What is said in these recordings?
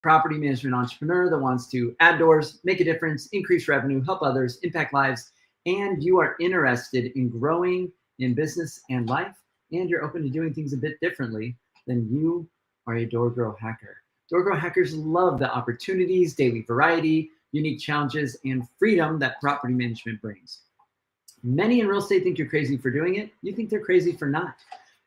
property management entrepreneur that wants to add doors, make a difference, increase revenue, help others, impact lives, and you are interested in growing in business and life, and you're open to doing things a bit differently, then you are a DoorGrow hacker. DoorGrow hackers love the opportunities, daily variety, unique challenges, and freedom that property management brings. Many in real estate think you're crazy for doing it. You think they're crazy for not,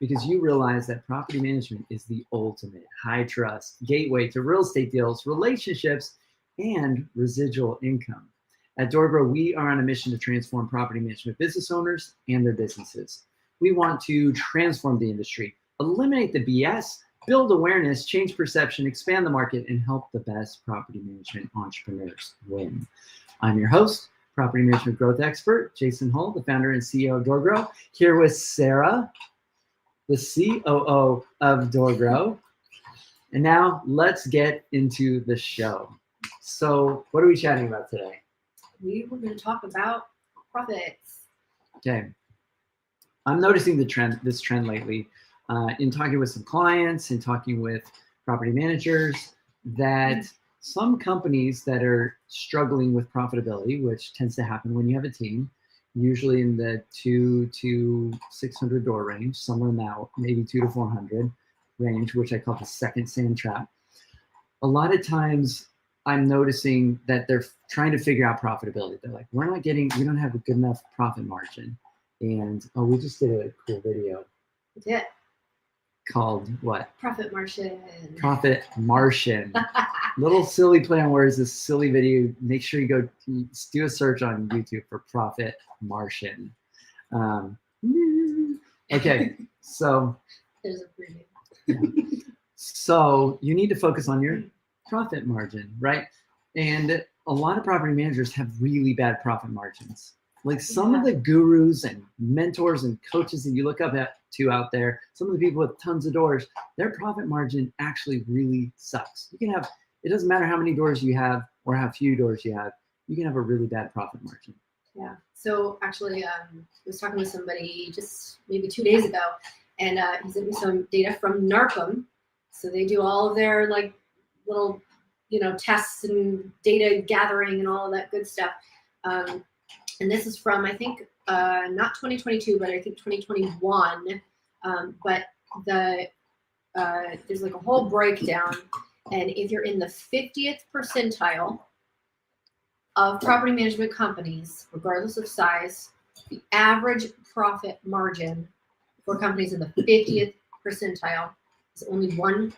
because you realize that property management is the ultimate high trust gateway to real estate deals, relationships, and residual income. At DoorGrow, we are on a mission to transform property management business owners and their businesses. We want to transform the industry, eliminate the BS, build awareness, change perception, expand the market, and help the best property management entrepreneurs win. I'm your host, property management growth expert, Jason Hull, the founder and CEO of DoorGrow, here with Sarah, the COO of DoorGrow. And now let's get into the show. So what are we chatting about today? We were going to talk about profits. Okay. I'm noticing this trend lately in talking with some clients and talking with property managers that some companies that are struggling with profitability, which tends to happen when you have a team, usually in the 2 to 600 door range, somewhere in that, maybe 2 to 400 range, which I call the second sand trap. A lot of times I'm noticing that they're trying to figure out profitability. They're like, we don't have a good enough profit margin. And we just did a cool video. We did. Called what? Profit Martian. Profit Martian. Little silly play on words, this silly video. Make sure you go do a search on YouTube for Profit Martian. Okay, so. There's a preview. Yeah. So you need to focus on your profit margin, right? And a lot of property managers have really bad profit margins. Like some of the gurus and mentors and coaches that you look up to out there, some of the people with tons of doors, their profit margin actually really sucks. You can have, it doesn't matter how many doors you have or how few doors you have, you can have a really bad profit margin. Yeah. So actually, I was talking with somebody just maybe 2 days ago, and he sent me some data from NARPM. So they do all of their like little, tests and data gathering and all of that good stuff. And this is from, I think, not 2022, but I think 2021. But there's like a whole breakdown. And if you're in the 50th percentile of property management companies, regardless of size, the average profit margin for companies in the 50th percentile is only 1%.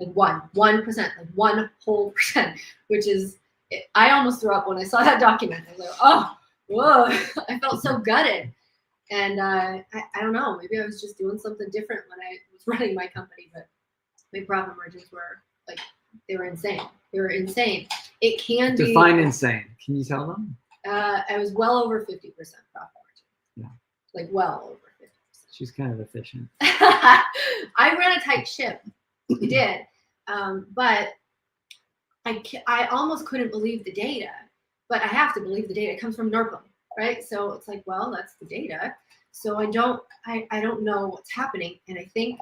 Like 1%, like 1 whole percent, which is, I almost threw up when I saw that document. I was like, oh, whoa, I felt so gutted. And I don't know, maybe I was just doing something different when I was running my company, but my profit margins were like, they were insane. They were insane. It can be. Define insane. Can you tell them? I was well over 50% profit margin. Yeah. Like well over 50%. She's kind of efficient. I ran a tight ship. I did. But I almost couldn't believe the data, but I have to believe the data. It comes from NARPM, right? So it's like, well, that's the data. So I don't know what's happening, and I think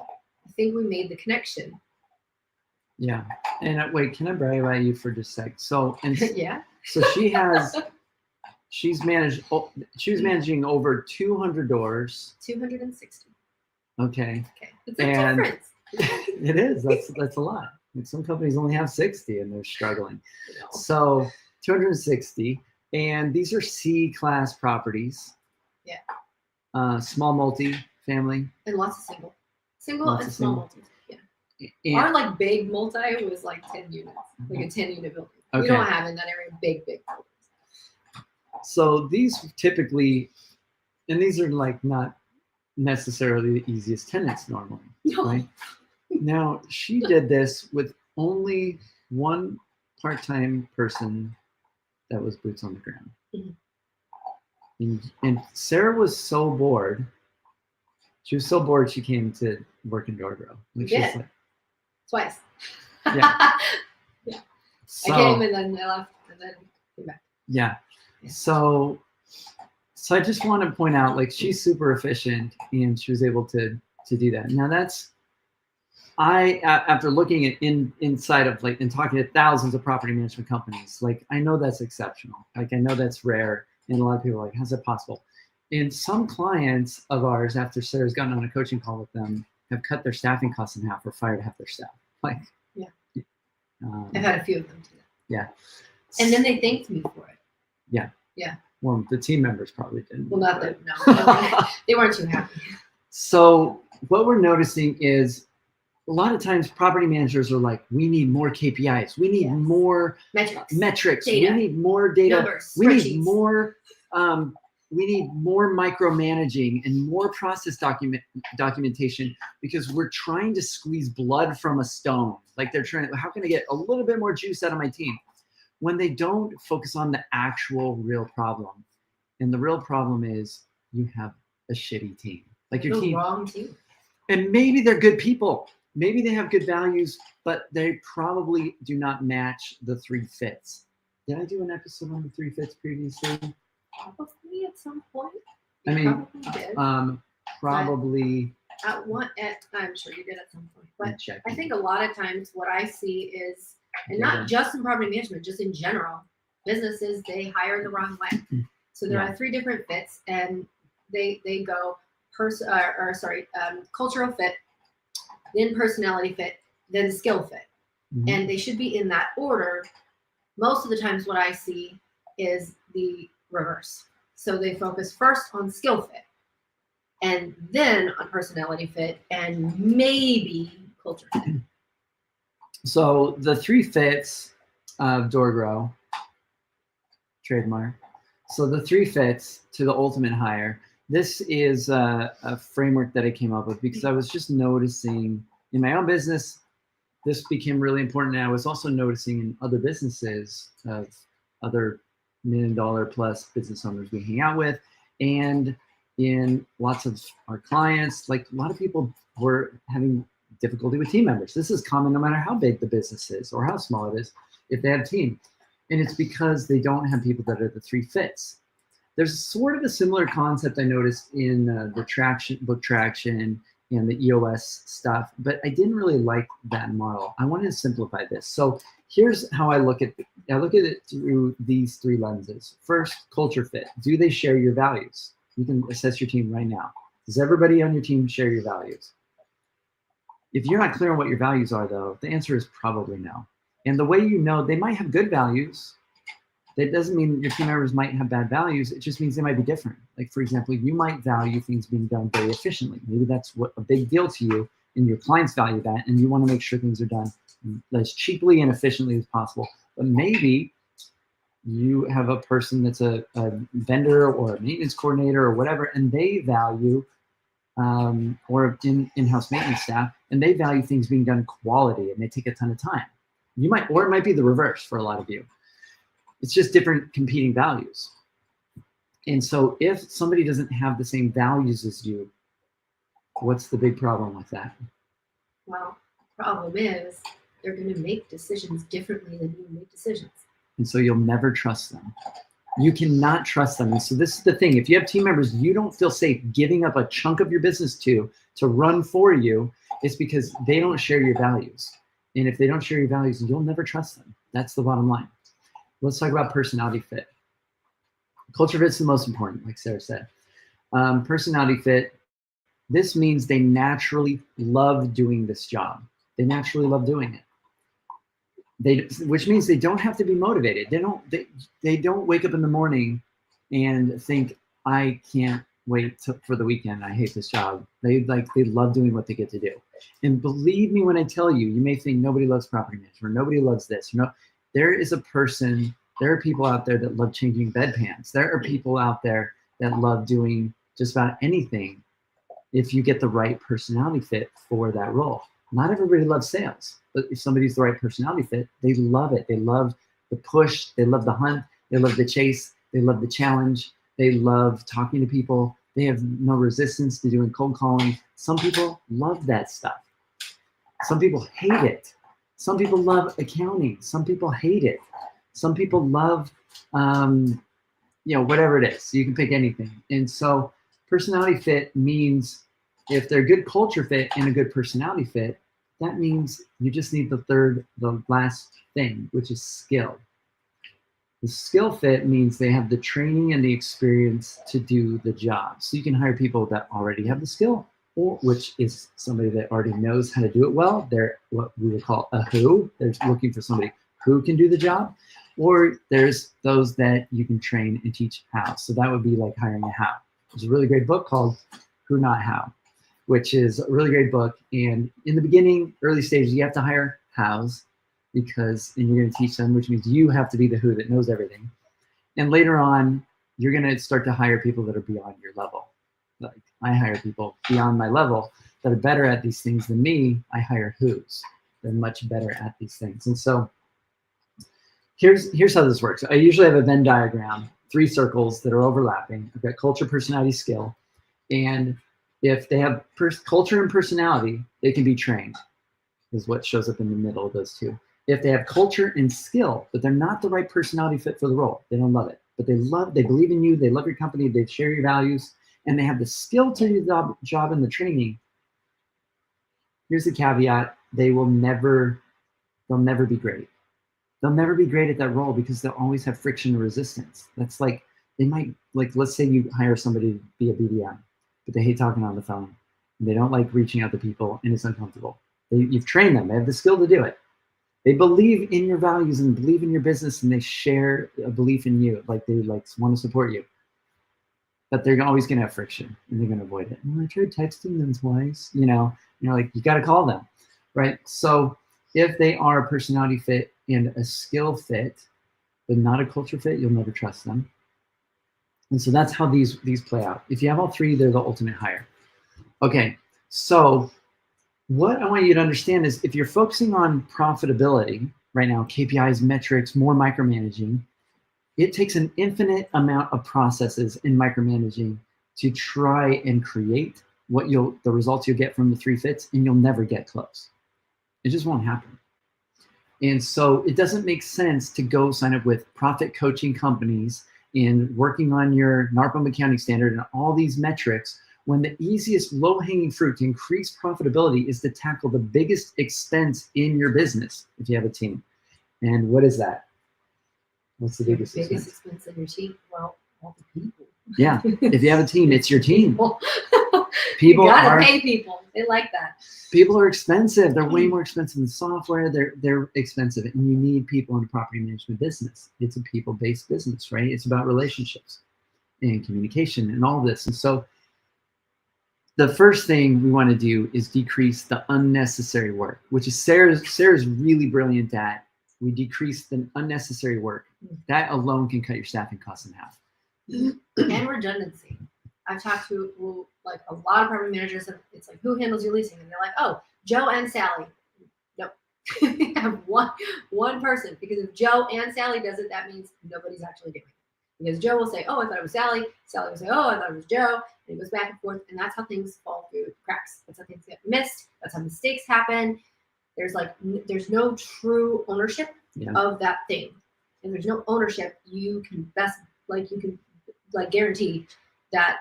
we made the connection. Yeah. And wait, can I brag about you for just a sec? So yeah. So she was managing over 200 doors. 260. Okay. It's a difference. It is. That's a lot. Like some companies only have 60 and they're struggling. So 260, and these are C-class properties. Yeah. Small multi-family. And lots of single and small multi. Yeah. Our like big multi was like 10 units, like a 10-unit building. Okay. We don't have in that area big buildings. So these typically, and these are like not necessarily the easiest tenants normally, right? Now, she did this with only one part-time person that was boots on the ground. Mm-hmm. And Sarah was so bored. She was so bored she came to work in DoorGrow. Like twice. Yeah. Yeah. So, I came and then I left and then came back. Yeah. So I just want to point out, like, she's super efficient and she was able to do that. Now after looking at inside of like and talking to thousands of property management companies, like I know that's exceptional. Like I know that's rare, and a lot of people are like, how's that possible? And some clients of ours, after Sarah's gotten on a coaching call with them, have cut their staffing costs in half or fired half their staff. Like, yeah, I've had a few of them do that. Yeah, and then they thanked me for it. Yeah, yeah. Well, the team members probably didn't. Well, not them. No, they weren't too happy. So what we're noticing is a lot of times property managers are like, we need more KPIs. We need more metrics. Data. We need more data. Numbers, we need more. We need more micromanaging and more process documentation because we're trying to squeeze blood from a stone. Like they're trying. How can I get a little bit more juice out of my team? When they don't focus on the actual real problem, and the real problem is you have a shitty team. Like your team. Wrong team. And maybe they're good people. Maybe they have good values, but they probably do not match the 3 fits. Did I do an episode on the 3 fits previously? Probably at some point. I mean, probably. I'm sure you did at some point. But I think a lot of times what I see is, and not just in property management, just in general, businesses, they hire the wrong way. So there are 3 different fits, and they go cultural fit, then personality fit, then skill fit. Mm-hmm. And they should be in that order. Most of the times what I see is the reverse. So they focus first on skill fit and then on personality fit and maybe culture fit. So the 3 fits of DoorGrow, trademark. So the 3 fits to the ultimate hire. This is a framework that I came up with because I was just noticing in my own business, this became really important. And I was also noticing in other businesses of other $1 million plus business owners we hang out with, and in lots of our clients, like a lot of people were having difficulty with team members. This is common no matter how big the business is or how small it is, if they have a team. And it's because they don't have people that are the 3 fits. There's sort of a similar concept I noticed in the book traction and the EOS stuff, but I didn't really like that model. I wanted to simplify this. So here's how I look at it. I look at it through these 3 lenses. First, culture fit. Do they share your values? You can assess your team right now. Does everybody on your team share your values? If you're not clear on what your values are, though, the answer is probably no. And the way you know, they might have good values. That doesn't mean your team members might have bad values. It just means they might be different. Like, for example, you might value things being done very efficiently. Maybe that's what a big deal to you, and your clients value that, and you want to make sure things are done as cheaply and efficiently as possible. But maybe you have a person that's a vendor or a maintenance coordinator or whatever, and they value, or in-house maintenance staff, and they value things being done quality, and they take a ton of time. You might, or it might be the reverse for a lot of you. It's just different competing values. And so if somebody doesn't have the same values as you, what's the big problem with that? Well, the problem is they're going to make decisions differently than you make decisions. And so you'll never trust them. You cannot trust them. And so this is the thing. If you have team members you don't feel safe giving up a chunk of your business to run for you, it's because they don't share your values. And if they don't share your values, you'll never trust them. That's the bottom line. Let's talk about personality fit. Culture fit's the most important, like Sarah said. Personality fit, this means they naturally love doing this job. They naturally love doing it. Which means they don't have to be motivated. They don't wake up in the morning and think, I can't wait for the weekend. I hate this job. They love doing what they get to do. And believe me when I tell you, you may think nobody loves property management, nobody loves this. There are people out there that love changing bedpans. There are people out there that love doing just about anything if you get the right personality fit for that role. Not everybody loves sales, but if somebody's the right personality fit, they love it. They love the push. They love the hunt. They love the chase. They love the challenge. They love talking to people. They have no resistance to doing cold calling. Some people love that stuff. Some people hate it. Some people love accounting. Some people hate it. Some people love, whatever it is. You can pick anything. And so personality fit means if they're a good culture fit and a good personality fit, that means you just need the last thing, which is skill. The skill fit means they have the training and the experience to do the job. So you can hire people that already have the skill, or which is somebody that already knows how to do it well. They're what we would call a who. They're looking for somebody who can do the job. Or there's those that you can train and teach how. So that would be like hiring a how. There's a really great book called Who Not How, which is a really great book. And in the beginning, early stages, you have to hire hows, because and you're going to teach them, which means you have to be the who that knows everything. And later on, you're going to start to hire people that are beyond your level. Like I hire people beyond my level that are better at these things than me. I hire who's. They're much better at these things. And so here's how this works. I usually have a Venn diagram, 3 circles that are overlapping. I've got culture, personality, skill. And if they have culture and personality, they can be trained, is what shows up in the middle of those 2. If they have culture and skill, but they're not the right personality fit for the role, they don't love it. But they believe in you, they love your company, they share your values, and they have the skill to do the job and the training. Here's the caveat: they'll never be great. They'll never be great at that role because they'll always have friction and resistance. That's like, they might, like, let's say you hire somebody to be a BDM, but they hate talking on the phone. And they don't like reaching out to people, and it's uncomfortable. You've trained them, they have the skill to do it. They believe in your values and believe in your business, and they share a belief in you. Like they want to support you, but they're always going to have friction, and they're going to avoid it. Well, I tried texting them twice, like you got to call them, right? So if they are a personality fit and a skill fit, but not a culture fit, you'll never trust them. And so that's how these play out. If you have all 3, they're the ultimate hire. Okay, so what I want you to understand is if you're focusing on profitability right now, KPIs, metrics, more micromanaging, it takes an infinite amount of processes in micromanaging to try and create the results you'll get from the 3 fits, and you'll never get close. It just won't happen. And so it doesn't make sense to go sign up with profit coaching companies and working on your NARPM accounting standard and all these metrics, when the easiest low-hanging fruit to increase profitability is to tackle the biggest expense in your business if you have a team. And what is that? What's the biggest expense in your team? Well, all the people. Yeah, if you have a team, it's your team. People you gotta pay people. They like that. People are expensive. They're way more expensive than software. They're expensive, and you need people in a property management business. It's a people-based business, right? It's about relationships and communication and all this. And so the first thing we want to do is decrease the unnecessary work, which is Sarah's really brilliant at. We decrease the unnecessary work. That alone can cut your staffing costs in half. And redundancy. I've talked to like a lot of property managers, and it's like, who handles your leasing? And they're like, oh, Joe and Sally. Nope. You have one person, because if Joe and Sally does it, that means nobody's actually doing it. Because Joe will say, oh, I thought it was Sally. Sally will say, oh, I thought it was Joe. And it goes back and forth. And that's how things fall through the cracks. That's how things get missed. That's how mistakes happen. There's no true ownership of that thing. And there's no ownership. You can guarantee that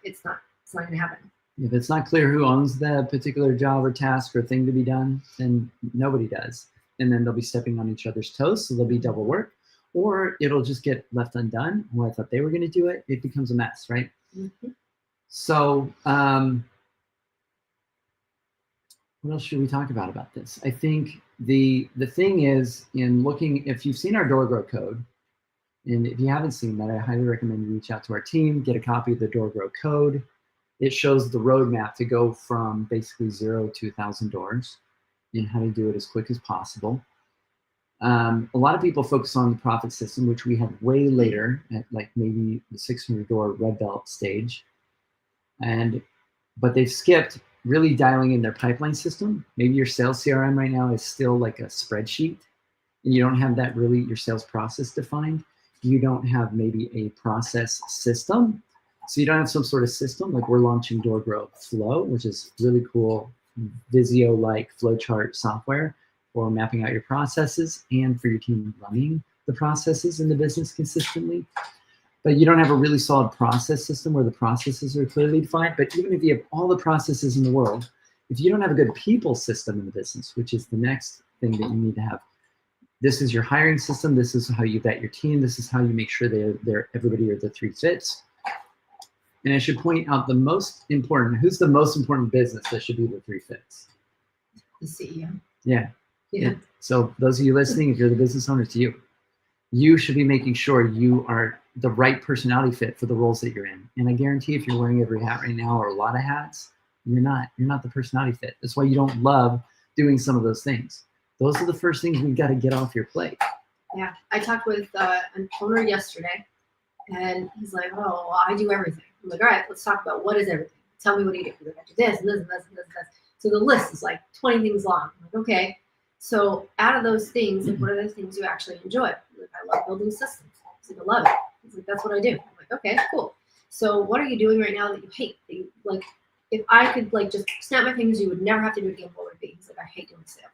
it's not going to happen. If it's not clear who owns that particular job or task or thing to be done, then nobody does. And then they'll be stepping on each other's toes, so there'll be double work. Or it'll just get left undone. Well, I thought they were going to do it. It becomes a mess, right? Mm-hmm. So what else should we talk about this? I think the thing is, in looking, if you've seen our DoorGrow code, and if you haven't seen that, I highly recommend you reach out to our team, get a copy of the DoorGrow code. It shows the roadmap to go from basically 0 to 1,000 doors and how to do it as quick as possible. A lot of people focus on the profit system, which we have way later at like maybe the 600 door red belt stage. But they've skipped really dialing in their pipeline system. Maybe your sales CRM right now is still like a spreadsheet, and you don't have that really your sales process defined. You don't have maybe a process system. So you don't have some sort of system. Like we're launching DoorGrow Flow, which is really cool Visio-like flowchart software for mapping out your processes and for your team running the processes in the business consistently. But you don't have a really solid process system where the processes are clearly defined. But even if you have all the processes in the world, If you don't have a good people system in the business, which is the next thing that you need to have, this is your hiring system. This is how you vet your team. This is how you make sure everybody are the 3 fits. And I should point out the most important, who's the most important business that should be the 3 fits? The CEO. Yeah. Yeah. So those of you listening, if you're the business owner, it's you. You should be making sure you are the right personality fit for the roles that you're in. And I guarantee if you're wearing every hat right now or a lot of hats, you're not the personality fit. That's why you don't love doing some of those things. Those are the first things we've got to get off your plate. Yeah. I talked with an owner yesterday, and he's like, oh, well, I do everything. I'm like, all right, let's talk about what is everything. Tell me what you do. He's like, I do this and this and this and this and this. So the list is like 20 things long. I'm like, okay. So out of those things, like, what are the things you actually enjoy? Like, I love building systems. He's like, I love it. He's like, that's what I do. I'm like, okay, cool. So what are you doing right now that you hate? That you, like, if I could like just snap my fingers, you would never have to do it again. What would it be? He's like, I hate doing sales.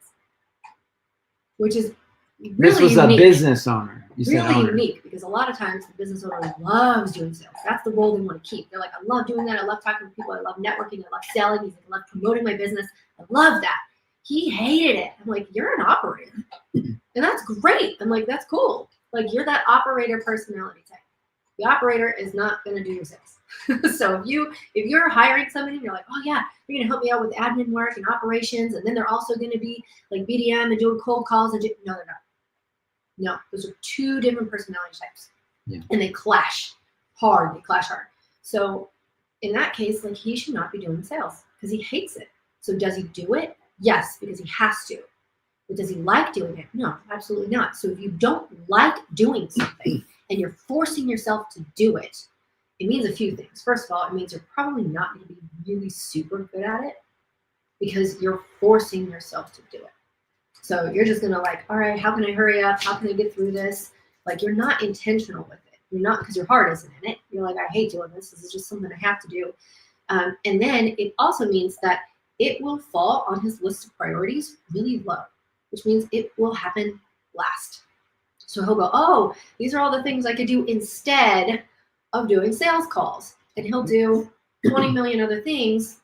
Which is really This was unique. a business owner. You said Really owner. unique, because a lot of times the business owner loves doing sales. That's the role they want to keep. They're like, I love doing that. I love talking to people. I love networking. I love selling. He's like, I love promoting my business. I love that. He hated it. I'm like, you're an operator. And that's great. I'm like, that's cool. Like, you're that operator personality type. The operator is not going to do your sales. So if you're hiring somebody and you're like, oh yeah, you're going to help me out with admin work and operations, and then they're also going to be like BDM and doing cold calls, and no, they're not. No, those are 2 different personality types. Yeah. And they clash hard. They clash hard. So in that case, like, he should not be doing sales because he hates it. So does he do it? Yes, because he has to. But does he like doing it? No, absolutely not. So if you don't like doing something and you're forcing yourself to do it, it means a few things. First of all, it means you're probably not going to be really super good at it because you're forcing yourself to do it. So you're just going to like, all right, how can I hurry up? How can I get through this? Like, you're not intentional with it. You're not, because your heart isn't in it. You're like, I hate doing this. This is just something I have to do. And then it also means that it will fall on his list of priorities really low, which means it will happen last. So he'll go, oh, these are all the things I could do instead of doing sales calls. And he'll do 20 million other things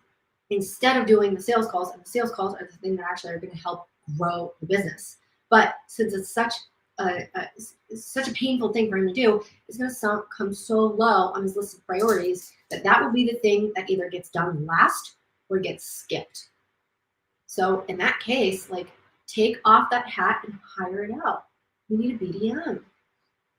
instead of doing the sales calls. And the sales calls are the thing that actually are going to help grow the business. But since it's such a painful thing for him to do, it's going to come so low on his list of priorities that will be the thing that either gets done last or gets skipped. So in that case, like, take off that hat and hire it out. You need a BDM.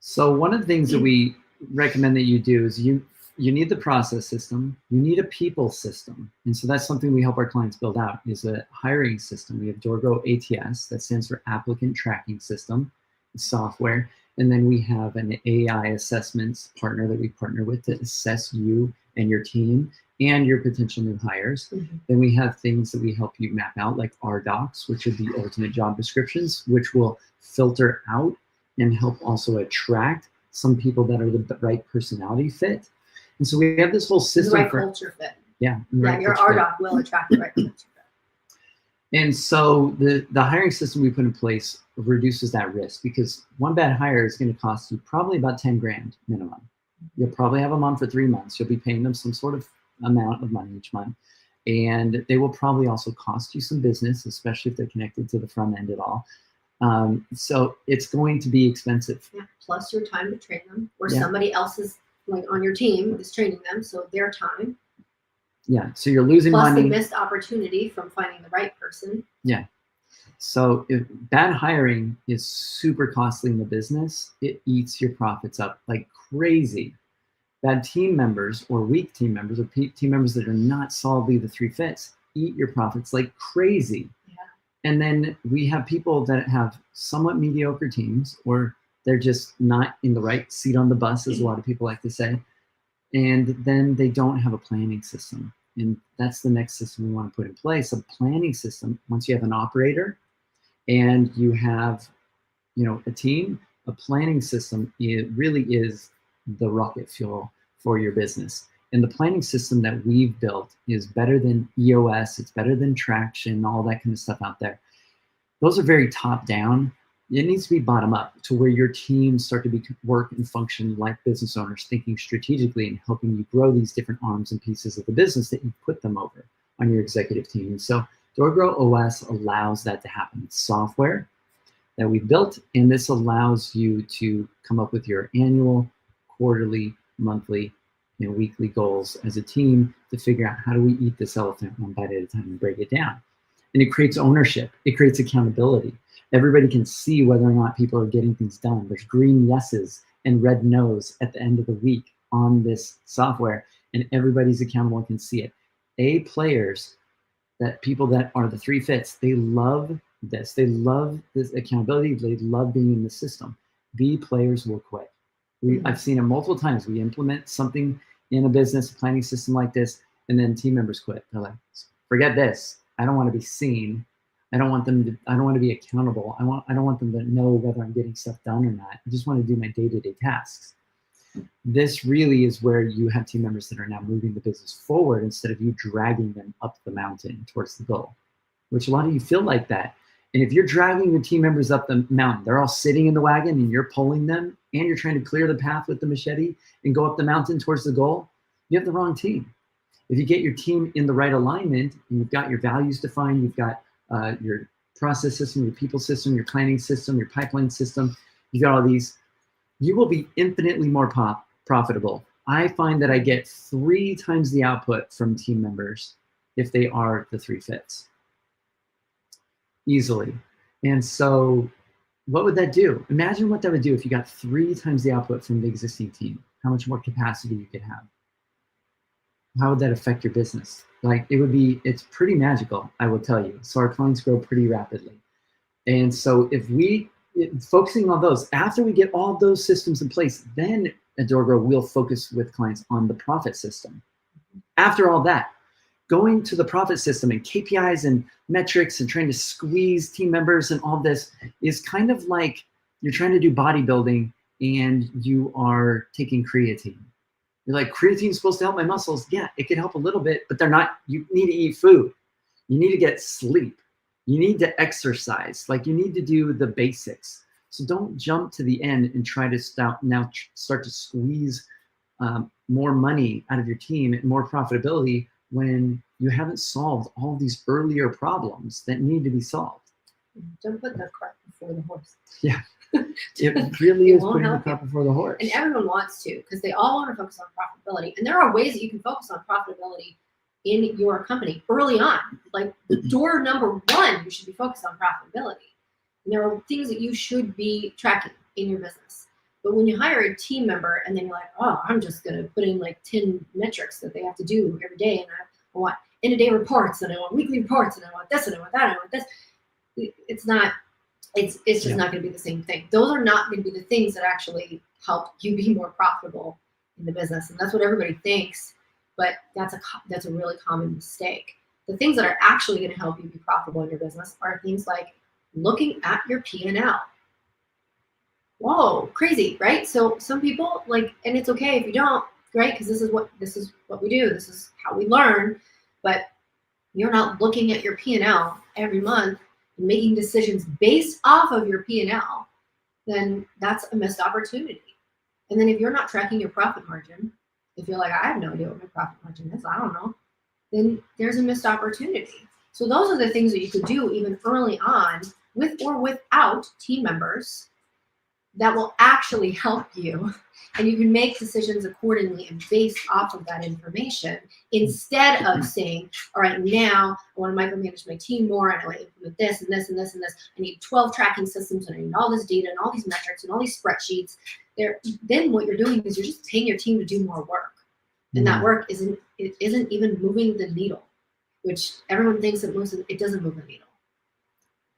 So one of the things that we recommend that you do is you need the process system, you need a people system. And so that's something we help our clients build out, is a hiring system. We have DoorGrow ATS, that stands for Applicant Tracking System, software. And then we have an AI assessments partner that we partner with to assess you and your team and your potential new hires. Mm-hmm. Then we have things that we help you map out, like RDocs, which are the ultimate job descriptions, which will filter out and help also attract some people that are the right personality fit. And so we have this whole system. The right culture fit. Yeah. Yeah, your RDoc will attract the right culture fit. And so the hiring system we put in place reduces that risk, because one bad hire is going to cost you probably about 10 grand minimum. You'll probably have them on for 3 months. You'll be paying them some sort of amount of money each month. And they will probably also cost you some business, especially if they're connected to the front end at all. So it's going to be expensive. Yeah, plus your time to train them, or somebody else is like on your team is training them, so their time. Yeah, so you're losing plus money. Plus the missed opportunity from finding the right person. Yeah. So if bad hiring is super costly in the business, it eats your profits up like crazy. Bad team members or weak team members or team members that are not solidly the 3 fits eat your profits like crazy. Yeah. And then we have people that have somewhat mediocre teams, or they're just not in the right seat on the bus, as a lot of people like to say. And then they don't have a planning system. And that's the next system we want to put in place, a planning system. Once you have an operator and you have, a team, a planning system, it really is the rocket fuel for your business. And the planning system that we've built is better than EOS, it's better than Traction, all that kind of stuff out there. Those are very top down. It needs to be bottom up, to where your teams start to work and function like business owners, thinking strategically and helping you grow these different arms and pieces of the business that you put them over. on your executive team. And so DoorGrow OS allows that to happen. It's software that we built, and this allows you to come up with your annual, quarterly, monthly, and weekly goals as a team to figure out how do we eat this elephant one bite at a time and break it down. And it creates ownership. It creates accountability. Everybody can see whether or not people are getting things done. There's green yeses and red no's at the end of the week on this software, and everybody's accountable and can see it. A players, that people that are the three fits, they love this. They love this accountability. They love being in the system. B players will quit. I've seen it multiple times. We implement something in a business planning system like this, and then team members quit. They're like, forget this. I don't want to be seen. I don't want to be accountable. I don't want them to know whether I'm getting stuff done or not. I just want to do my day-to-day tasks. This really is where you have team members that are now moving the business forward instead of you dragging them up the mountain towards the goal, which a lot of you feel like that. And if you're dragging your team members up the mountain, they're all sitting in the wagon and you're pulling them and you're trying to clear the path with the machete and go up the mountain towards the goal, you have the wrong team. If you get your team in the right alignment and you've got your values defined, you've got your process system, your people system, your planning system, your pipeline system, you got all these, you will be infinitely more profitable. I find that I get 3 times the output from team members if they are the three fits. Easily. And so what would that do? Imagine what that would do if you got 3 times the output from the existing team, how much more capacity you could have. How would that affect your business? Like it's pretty magical, I will tell you. So our clients grow pretty rapidly. And so if focusing on those, after we get all those systems in place, then at DoorGrow, we'll focus with clients on the profit system. After all that, going to the profit system and KPIs and metrics and trying to squeeze team members and all this is kind of like you're trying to do bodybuilding and you are taking creatine. You're like, creatine's supposed to help my muscles. Yeah, it can help a little bit, but they're not. You need to eat food. You need to get sleep. You need to exercise. Like, you need to do the basics. So don't jump to the end and try to start to squeeze more money out of your team and more profitability when you haven't solved all these earlier problems that need to be solved. Don't put the cart before the horse. Yeah, it really is putting the cart before the horse. And everyone wants to, because they all want to focus on profitability. And there are ways that you can focus on profitability in your company early on. Like door number 1, you should be focused on profitability. And there are things that you should be tracking in your business. But when you hire a team member and then you're like, oh, I'm just going to put in like 10 metrics that they have to do every day. And I want end-of-day reports, and I want weekly reports, and I want this, and I want that, and I want this. It's just not going to be the same thing. Those are not going to be the things that actually help you be more profitable in the business. And that's what everybody thinks, but that's a really common mistake. The things that are actually going to help you be profitable in your business are things like looking at your P&L. Whoa, crazy, right? So some people like, and it's okay if you don't, right? Because this is what we do. This is how we learn. But you're not looking at your P&L every month and making decisions based off of your P&L, then that's a missed opportunity. And then if you're not tracking your profit margin, if you're like, I have no idea what my profit margin is, I don't know, then there's a missed opportunity. So those are the things that you could do even early on with or without team members that will actually help you, and you can make decisions accordingly and based off of that information instead of saying, all right, now I want to micromanage my team more, and I want to implement this and this and this and this. I need 12 tracking systems, and I need all this data and all these metrics and all these spreadsheets. Then what you're doing is you're just paying your team to do more work, and that work isn't even moving the needle, which everyone thinks it moves. It doesn't move the needle.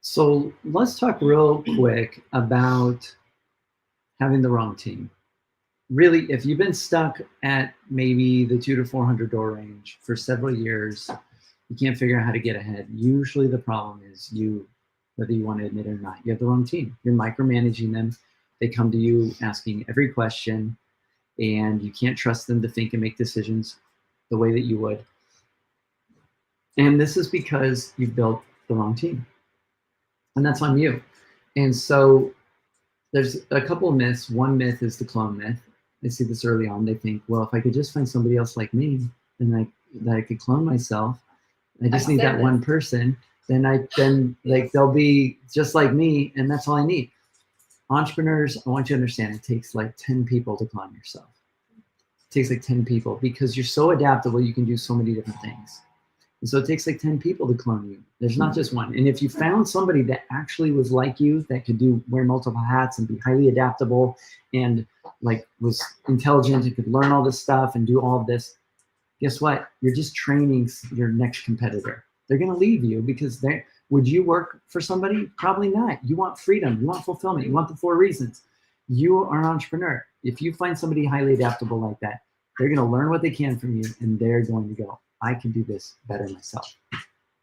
So let's talk real quick about having the wrong team. Really, if you've been stuck at maybe the 200 to 400 door range for several years, you can't figure out how to get ahead. Usually the problem is you, whether you want to admit it or not, you have the wrong team. You're micromanaging them. They come to you asking every question, and you can't trust them to think and make decisions the way that you would. And this is because you've built the wrong team. And that's on you. And so there's a couple of myths. One myth is the clone myth. They see this early on. They think, well, if I could just find somebody else like me, then I could clone myself, I just need that one person. Then like they'll be just like me, and that's all I need. Entrepreneurs, I want you to understand, it takes like 10 people to clone yourself. It takes like 10 people because you're so adaptable. You can do so many different things. And so it takes like 10 people to clone you. There's not just one. And if you found somebody that actually was like you, that could wear multiple hats and be highly adaptable and like was intelligent and could learn all this stuff and do all of this, guess what? You're just training your next competitor. They're going to leave you because would you work for somebody? Probably not. You want freedom. You want fulfillment. You want the 4 reasons. You are an entrepreneur. If you find somebody highly adaptable like that, they're going to learn what they can from you, and they're going to go, I can do this better myself.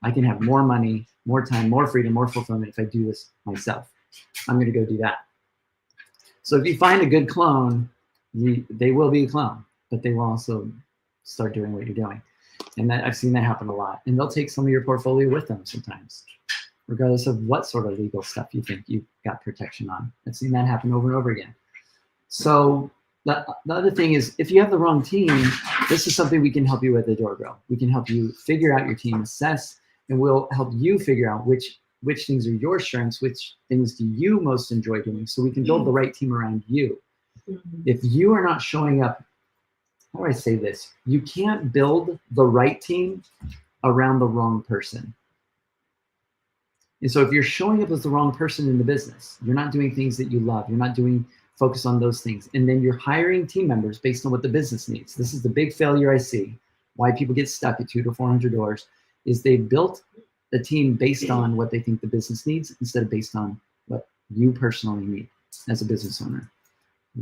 I can have more money, more time, more freedom, more fulfillment if I do this myself. I'm going to go do that. So if you find a good clone, they will be a clone, but they will also start doing what you're doing. And I've seen that happen a lot. And they'll take some of your portfolio with them sometimes, regardless of what sort of legal stuff you think you've got protection on. I've seen that happen over and over again. So the other thing is, if you have the wrong team, this is something we can help you with at DoorGrow. We can help you figure out your team, assess, and we'll help you figure out which things are your strengths, which things do you most enjoy doing, so we can build the right team around you. If you are not showing up, how do I say this? You can't build the right team around the wrong person. And so if you're showing up as the wrong person in the business, you're not doing things that you love, you're not focus on those things, and then you're hiring team members based on what the business needs. This is the big failure I see, why people get stuck at 200 to 400 doors, is they built the team based on what they think the business needs instead of based on what you personally need as a business owner.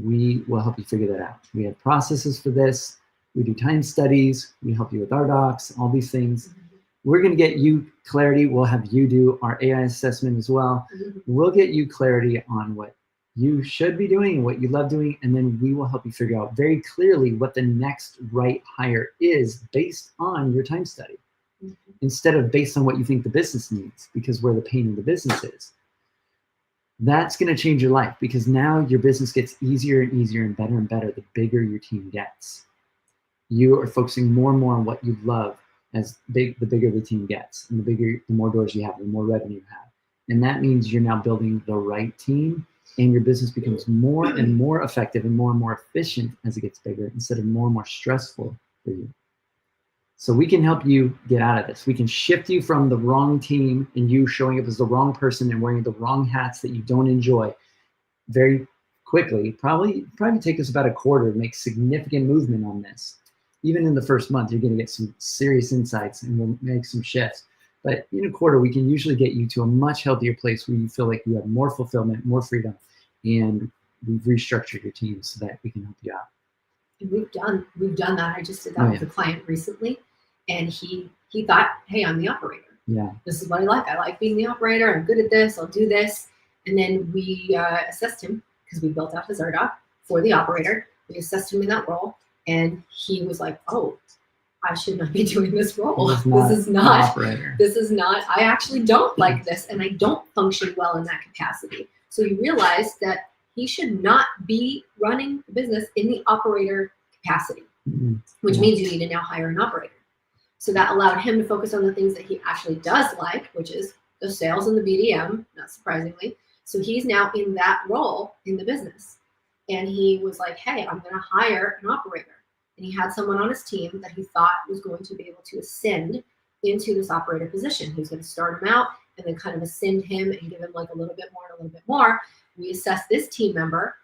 We will help you figure that out. We have processes for this. We do time studies. We help you with our docs, all these things. We're going to get you clarity. We'll have you do our AI assessment as well. We'll get you clarity on what you should be doing and what you love doing, and then we will help you figure out very clearly what the next right hire is based on your time study, instead of based on what you think the business needs, because where the pain in the business is. That's going to change your life, because now your business gets easier and easier and better the bigger your team gets. You are focusing more and more on what you love as the bigger the team gets, and the more doors you have, the more revenue you have. And that means you're now building the right team, and your business becomes more and more effective and more efficient as it gets bigger, instead of more and more stressful for you. So we can help you get out of this. We can shift you from the wrong team and you showing up as the wrong person and wearing the wrong hats that you don't enjoy very quickly. Probably take us about a quarter to make significant movement on this. Even in the first month, you're going to get some serious insights and we'll make some shifts. But in a quarter, we can usually get you to a much healthier place where you feel like you have more fulfillment, more freedom, and we've restructured your team so that we can help you out. And we've done that. I just did that with a client recently, and he thought, hey, I'm the operator. Yeah. This is what I like. I like being the operator. I'm good at this. I'll do this. And then we assessed him, because we built out his RDoc for the operator. We assessed him in that role, and he was like, oh, I should not be doing this role. This is not, I actually don't like this, and I don't function well in that capacity. So he realized that he should not be running the business in the operator capacity, which means you need to now hire an operator. So that allowed him to focus on the things that he actually does like, which is the sales and the BDM, not surprisingly. So he's now in that role in the business. And he was like, hey, I'm going to hire an operator. And he had someone on his team that he thought was going to be able to ascend into this operator position. He was going to start him out and then kind of ascend him and give him like a little bit more and a little bit more. We assessed this team member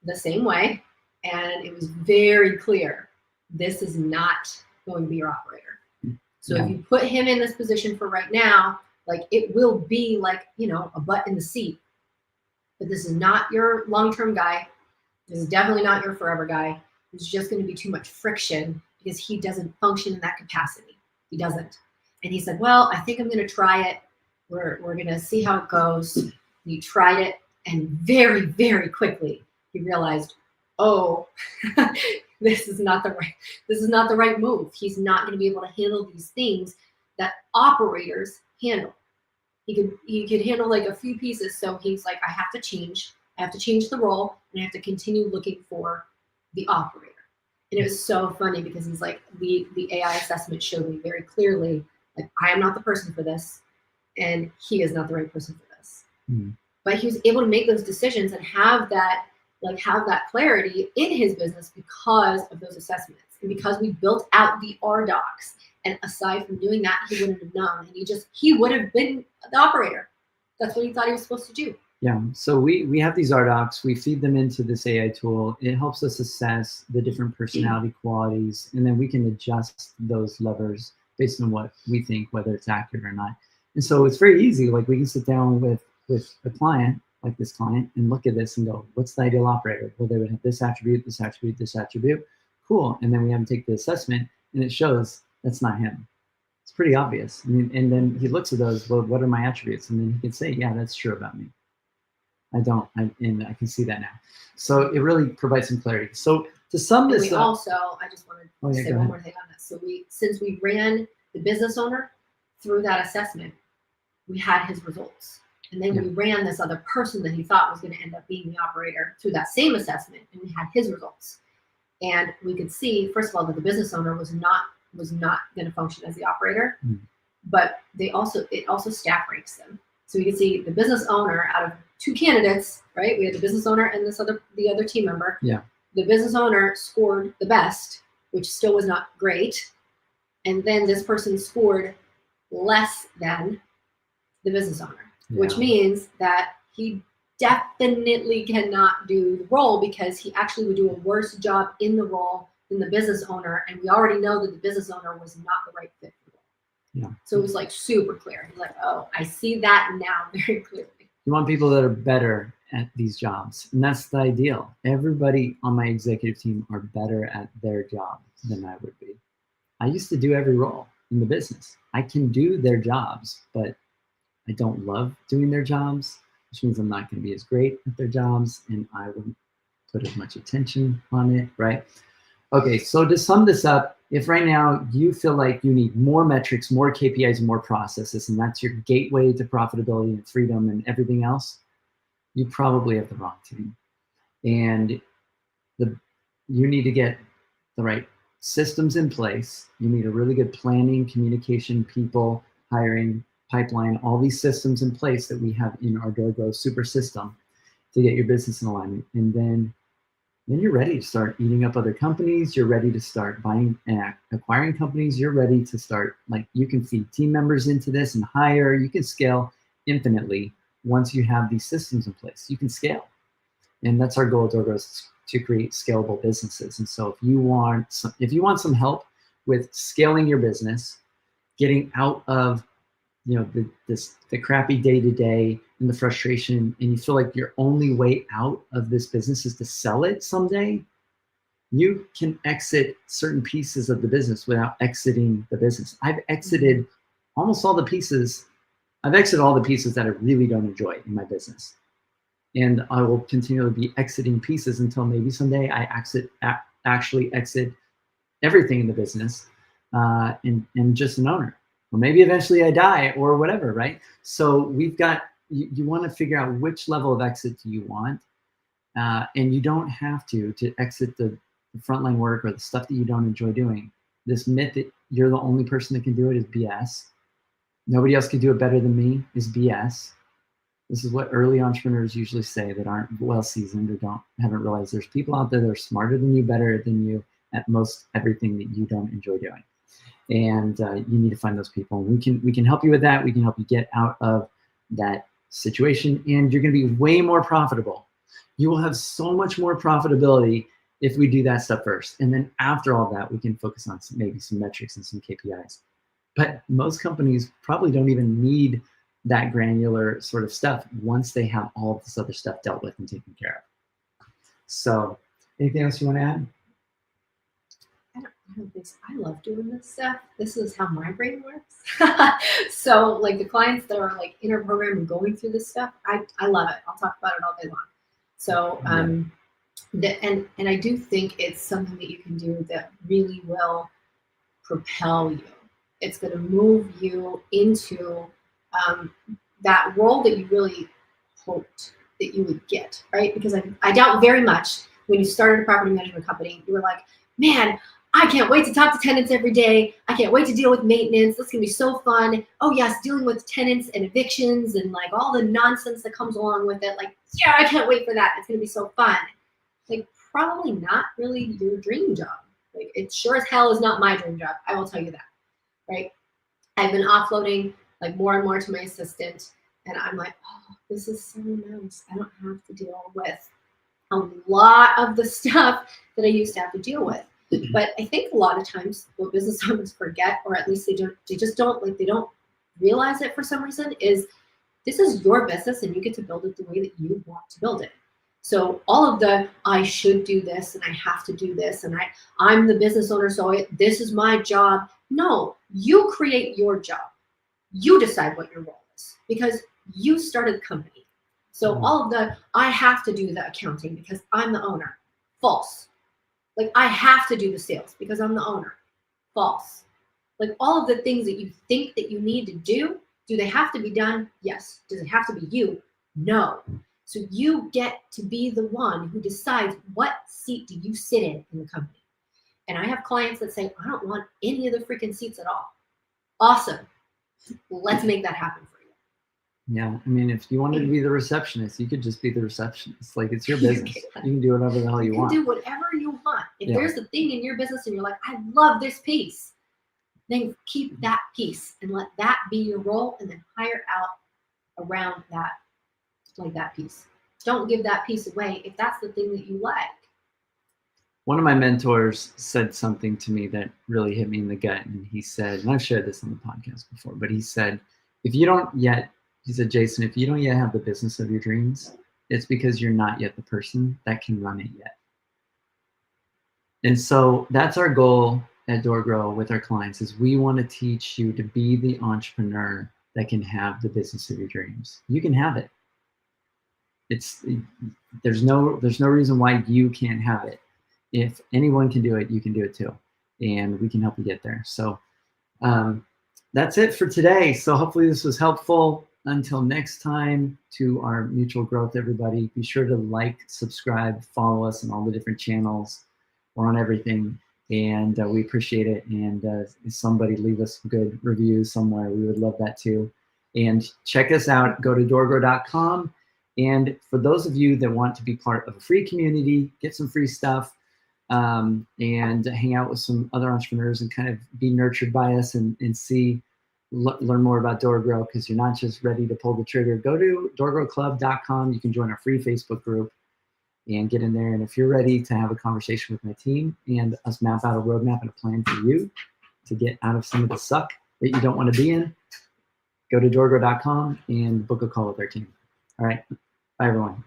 the same way, and it was very clear, this is not going to be your operator. So if you put him in this position for right now, like it will be like, a butt in the seat. But this is not your long-term guy. This is definitely not your forever guy. There's just going to be too much friction because he doesn't function in that capacity. He doesn't. And he said, well, I think I'm going to try it. We're going to see how it goes. He tried it, and very, very quickly he realized, oh, this is not the right move. He's not going to be able to handle these things that operators handle. He could handle like a few pieces. So he's like, I have to change the role, and I have to continue looking for the operator. And it was so funny because he's like, the AI assessment showed me very clearly Like, I am not the person for this, and he is not the right person for this. Mm. But he was able to make those decisions and have that clarity in his business because of those assessments and because we built out the R docs. And aside from doing that, he wouldn't have known, and he would have been the operator. That's what he thought he was supposed to do. Yeah, so we have these RDocs, we feed them into this AI tool. It helps us assess the different personality qualities, and then we can adjust those levers based on what we think, whether it's accurate or not. And so it's very easy. Like, we can sit down with a client, like this client, and look at this and go, what's the ideal operator? Well, they would have this attribute, this attribute, this attribute. Cool. And then we have them take the assessment, and it shows that's not him. It's pretty obvious. And then he looks at those, well, what are my attributes? And then he can say, yeah, that's true about me. And I can see that now. So it really provides some clarity. So to sum this up. Also, I just wanted to say one more thing on this. So since we ran the business owner through that assessment, we had his results. And then we ran this other person that he thought was going to end up being the operator through that same assessment, and we had his results. And we could see, first of all, that the business owner was not going to function as the operator, but it also stack ranks them. So you can see the business owner out of two candidates, right? We had the business owner and the other team member. Yeah. The business owner scored the best, which still was not great. And then this person scored less than the business owner, which means that he definitely cannot do the role because he actually would do a worse job in the role than the business owner. And we already know that the business owner was not the right fit for the role. Yeah. So it was like super clear. He's like, oh, I see that now very clearly. You want people that are better at these jobs. And that's the ideal. Everybody on my executive team are better at their job than I would be. I used to do every role in the business. I can do their jobs, but I don't love doing their jobs, which means I'm not going to be as great at their jobs, and I wouldn't put as much attention on it, right? Okay, so to sum this up, if right now you feel like you need more metrics, more KPIs, more processes, and that's your gateway to profitability and freedom and everything else, you probably have the wrong team. And you need to get the right systems in place. You need a really good planning, communication, people, hiring, pipeline, all these systems in place that we have in our DoorGrow super system to get your business in alignment. And then you're ready to start eating up other companies. You're ready to start buying and acquiring companies. You're ready to start, like, you can feed team members into this and hire. You can scale infinitely once you have these systems in place. You can scale. And that's our goal at DoorGrow, is to create scalable businesses. And so if you want some help with scaling your business, getting out of the crappy day-to-day and the frustration, and you feel like your only way out of this business is to sell it someday, you can exit certain pieces of the business without exiting the business. I've exited almost all the pieces. I've exited all the pieces that I really don't enjoy in my business. And I will continually be exiting pieces until maybe someday I actually exit everything in the business and just an owner. Or maybe eventually I die or whatever, right? So you want to figure out which level of exit do you want. And you don't have to exit the frontline work or the stuff that you don't enjoy doing. This myth that you're the only person that can do it is BS. Nobody else can do it better than me is BS. This is what early entrepreneurs usually say that aren't well seasoned or haven't realized there's people out there that are smarter than you, better than you at most everything that you don't enjoy doing. And you need to find those people. And we can help you with that. We can help you get out of that situation, and you're going to be way more profitable. You will have so much more profitability if we do that stuff first. And then after all that, we can focus on maybe some metrics and some KPIs. But most companies probably don't even need that granular sort of stuff once they have all of this other stuff dealt with and taken care of. So anything else you want to add? I don't think so. I love doing this stuff. This is how my brain works. So like the clients that are like in our program and going through this stuff, I love it. I'll talk about it all day long. So and I do think it's something that you can do that really will propel you. It's going to move you into that role that you really hoped that you would get, right? Because I doubt very much when you started a property management company, you were like, man, I can't wait to talk to tenants every day. I can't wait to deal with maintenance. This is gonna be so fun. Oh yes, dealing with tenants and evictions and like all the nonsense that comes along with it. Like, yeah, I can't wait for that. It's gonna be so fun. Like, probably not really your dream job. Like, it sure as hell is not my dream job. I will tell you that, right? I've been offloading like more and more to my assistant, and I'm like, oh, this is so nice. I don't have to deal with a lot of the stuff that I used to have to deal with. But I think a lot of times what business owners forget, or at least they don't realize it for some reason, is this is your business and you get to build it the way that you want to build it. So all of the I should do this and I have to do this and I'm the business owner, so this is my job. No, you create your job. You decide what your role is because you started the company. So all of the I have to do the accounting because I'm the owner. False. Like, I have to do the sales because I'm the owner. False. Like, all of the things that you think that you need to do they have to be done? Yes. Does it have to be you? No. So you get to be the one who decides what seat do you sit in the company. And I have clients that say, I don't want any of the freaking seats at all. Awesome. Let's make that happen for you. Yeah, I mean, if you wanted to be the receptionist, you could just be the receptionist. Like, it's your business. You can do whatever the hell you want. You can do whatever you want. If there's a thing in your business and you're like, I love this piece, then keep that piece and let that be your role, and then hire out around that, like that piece. Don't give that piece away if that's the thing that you like. One of my mentors said something to me that really hit me in the gut, and he said, and I've shared this on the podcast before, but he said, he said, Jason, if you don't yet have the business of your dreams, it's because you're not yet the person that can run it yet. And so that's our goal at DoorGrow with our clients, is we want to teach you to be the entrepreneur that can have the business of your dreams. You can have it. There's no reason why you can't have it. If anyone can do it, you can do it too. And we can help you get there. So that's it for today. So hopefully this was helpful. Until next time, to our mutual growth, everybody, be sure to like, subscribe, follow us on all the different channels. We're on everything, and we appreciate it. And if somebody leave us some good reviews somewhere, we would love that too. And check us out. Go to DoorGrow.com. And for those of you that want to be part of a free community, get some free stuff, and hang out with some other entrepreneurs and kind of be nurtured by us and learn more about DoorGrow, because you're not just ready to pull the trigger. Go to DoorGrowClub.com. You can join our free Facebook group and get in there. And if you're ready to have a conversation with my team and us map out a roadmap and a plan for you to get out of some of the suck that you don't want to be in, go to DoorGrow.com and book a call with our team. All right. Bye, everyone.